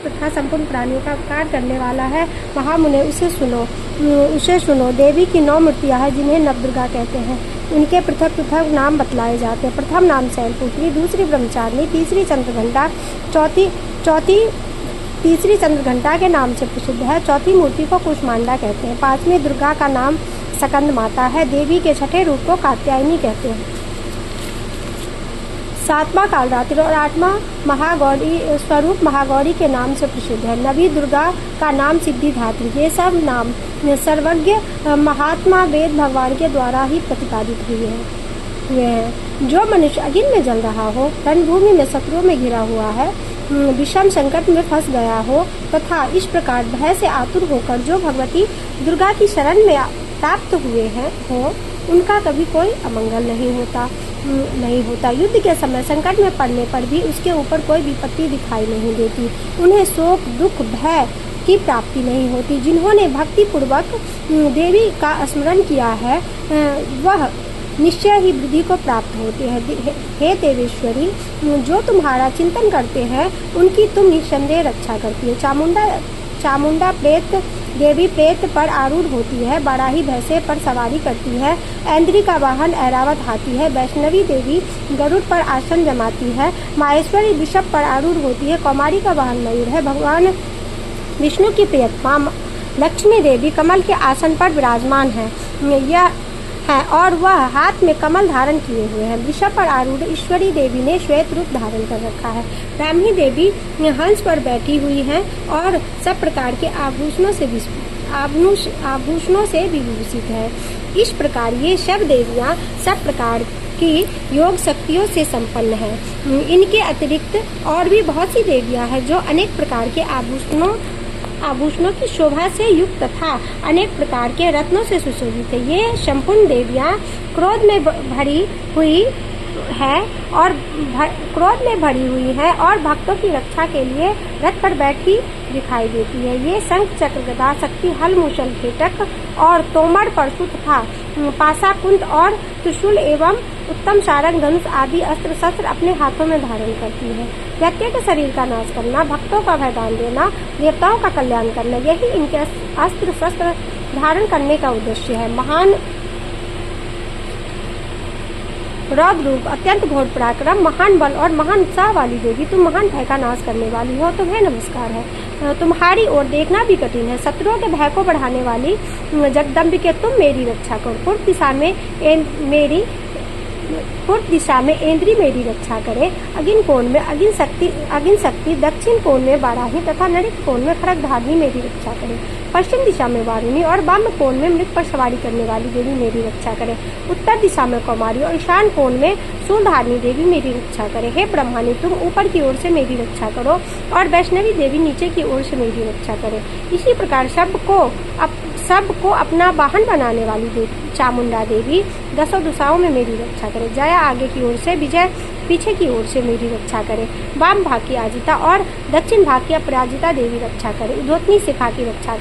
तथा संपूर्ण प्राणियों का उपकार करने वाला है। महामुने उसे सुनो। देवी की 9 मूर्तियां हैं जिन्हें नवदुर्गा कहते हैं। उनके पृथक पृथक नाम बतलाए जाते हैं। प्रथम नाम शैलपुत्री, दूसरी ब्रह्मचारिणी, तीसरी चंद्रघंटा के नाम से प्रसिद्ध है। चौथी मूर्ति को कुष्मांडा कहते हैं। 5वीं दुर्गा का नाम स्कंद माता है। देवी के छठे रूप को कात्यायनी कहते हैं। 7वां कालरात्रि और 8वां महागौरी स्वरूप महागौरी के नाम से प्रसिद्ध है। 9वीं दुर्गा का नाम सिद्धिदात्री। ये सब नाम सर्वज्ञ महात्मा वेद भगवान के द्वारा ही प्रतिपादित हुए हैं। जो मनुष्य अग्नि में जल रहा हो, रणभूमि में शत्रुओं में घिरा हुआ है, विषम संकट में फंस गया हो तथा इस प्रकार भय से आतुर होकर जो भगवती दुर्गा की शरण में प्राप्त हुए हो, उनका कभी कोई अमंगल नहीं होता। युद्ध के समय संकट में पड़ने पर भी उसके ऊपर कोई विपत्ति दिखाई नहीं देती। उन्हें शोक, दुख, भय की प्राप्ति नहीं होती। जिन्होंने भक्ति पूर्वक देवी का स्मरण किया है, वह निश्चय ही वृद्धि को प्राप्त होते हैं। हे देवेश्वरी, जो तुम्हारा चिंतन करते हैं उनकी तुम निस्संदेह रक्षा करती है। चामुंडा देवी प्रेत पर आरूढ़ होती है। बाराही भैंसे पर सवारी करती है। ऐन्द्री का वाहन ऐरावत हाथी है। वैष्णवी देवी गरुड़ पर आसन जमाती है। माहेश्वरी वृषभ पर आरूढ़ होती है। कौमारी का वाहन मयूर है। भगवान विष्णु की प्रियतमा लक्ष्मी देवी कमल के आसन पर विराजमान है और वह हाथ में कमल धारण किए हुए हैं। वृषभ पर आरूढ़ ईश्वरी देवी ने श्वेत रूप धारण कर रखा है। ब्राह्मी देवी हंस पर बैठी हुई हैं और सब प्रकार के आभूषणों से विभूषित है। इस प्रकार ये सब देवियां सब प्रकार की योग शक्तियों से संपन्न है। इनके अतिरिक्त और भी बहुत सी देवियां हैं जो अनेक प्रकार के आभूषणों की शोभा से युक्त तथा अनेक प्रकार के रत्नों से सुशोभित है। ये संपूर्ण देवियां क्रोध में भरी हुई है और भक्तों की रक्षा के लिए रथ पर बैठी दिखाई देती है। ये शंख, चक्र, गदा, शक्ति, हल, मूसल, फेटक और तोमर, परशु तथा पासा, कुंद और त्रिशूल एवं उत्तम सारंग, धनुष आदि अस्त्र शस्त्र अपने हाथों में धारण करती है। व्यक्ति के शरीर का नाश करना, भक्तों का वरदान देना, देवताओं का कल्याण करना, यही इनके अस्त्र शस्त्र धारण करने का उद्देश्य है। महान रौद्र रूप, अत्यंत घोर पराक्रम, महान बल और महान उत्साह वाली देवी, तुम महान भय का नाश करने वाली हो, तुम्हें नमस्कार है। तुम्हारी ओर देखना भी कठिन है। शत्रुओं के भय को बढ़ाने वाली जगदम्बिके, तुम मेरी रक्षा करो। पूर्व दिशा में ऐन्द्री मेरी रक्षा करे। अग्नि कोण में अग्नि शक्ति, दक्षिण कोण में बाराही तथा नड़ित कोण में खड्गधारिणी मेरी रक्षा करे। पश्चिम दिशा में वारुणी और वाम कोण में मृग पर सवारी करने वाली देवी मेरी रक्षा करे। उत्तर दिशा में कौमारी और ईशान कोण में शूलधारिणी देवी मेरी रक्षा करे। हे ब्रह्माणी, तुम ऊपर की ओर से मेरी रक्षा करो और वैष्णवी देवी नीचे की ओर से मेरी रक्षा करे। इसी प्रकार सबको अपना वाहन बनाने वाली देवी चामुंडा देवी 10 दिशाओं में मेरी रक्षा करे। जया आगे की ओर से, विजय पीछे की ओर से मेरी रक्षा करे। वाम भाग की अजिता और दक्षिण भाग की अपराजिता देवी रक्षा करे। उद्योतनी शिखा की रक्षा